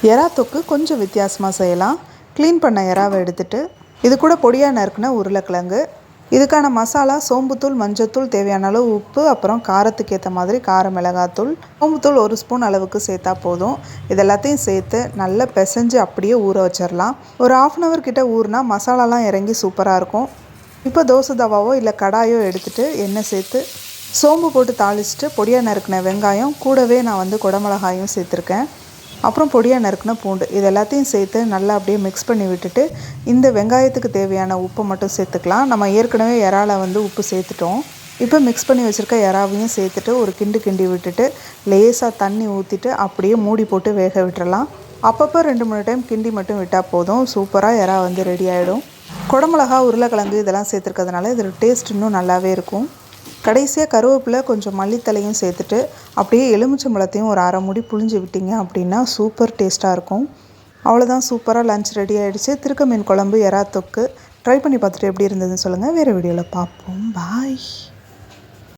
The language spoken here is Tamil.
எறா தொக்கு கொஞ்சம் வித்தியாசமாக செய்யலாம். க்ளீன் பண்ண எறாவை எடுத்துட்டு இது கூட பொடியாக நறுக்குன உருளைக்கிழங்கு, இதுக்கான மசாலா சோம்புத்தூள், மஞ்சத்தூள், தேவையான அளவு உப்பு, அப்புறம் காரத்துக்கு ஏற்ற மாதிரி கார மிளகாத்தூள், சோம்புத்தூள் 1 ஸ்பூன் அளவுக்கு சேர்த்தா போதும். இது எல்லாத்தையும் சேர்த்து நல்லா பிசைஞ்சு அப்படியே ஊற வச்சிடலாம். ஒரு 1/2 hour கிட்ட ஊறினா மசாலாலாம் இறங்கி சூப்பராக இருக்கும். இப்போ தோசை தவாவோ இல்லை கடாயோ எடுத்துகிட்டு எண்ணெய் சேர்த்து சோம்பு போட்டு தாளிச்சிட்டு பொடியாக நறுக்கின வெங்காயம், கூடவே நான் குடமிளகாயும் சேர்த்துருக்கேன். அப்புறம் பொடியாக நறுக்கின பூண்டு, இது எல்லாத்தையும் சேர்த்து நல்லா அப்படியே மிக்ஸ் பண்ணி விட்டுட்டு இந்த வெங்காயத்துக்கு தேவையான உப்பை மட்டும் சேர்த்துக்கலாம். நம்ம ஏற்கனவே இறால உப்பு சேர்த்துட்டோம். இப்போ மிக்ஸ் பண்ணி வச்சுருக்க இறாவையும் சேர்த்துட்டு ஒரு கிண்டி விட்டுட்டு லேசாக தண்ணி ஊற்றிட்டு அப்படியே மூடி போட்டு வேக விட்டுறலாம். அப்பப்போ 2-3 டைம் கிண்டி மட்டும் விட்டால் போதும். சூப்பராக இறா ரெடி ஆகிடும். குடமிளகா, உருளைக்கிழங்கு இதெல்லாம் சேர்த்துருக்கிறதுனால இதோட டேஸ்ட் இன்னும் நல்லாவே இருக்கும். கடைசியாக கருவேப்பிலை, கொஞ்சம் மல்லித்தலையும் சேர்த்துட்டு அப்படியே எலுமிச்சம்பழத்தையும் ஒரு 1/2 மூடி புழிஞ்சு விட்டிங்க அப்படின்னா சூப்பர் டேஸ்ட்டாக இருக்கும். அவ்வளோதான், சூப்பராக லஞ்ச் ரெடி ஆகிடுச்சு. திருக்க மீன் குழம்பு, எறா தொக்கு ட்ரை பண்ணி பார்த்துட்டு எப்படி இருந்ததுன்னு சொல்லுங்கள். வேறு வீடியோவில் பார்ப்போம். பாய்.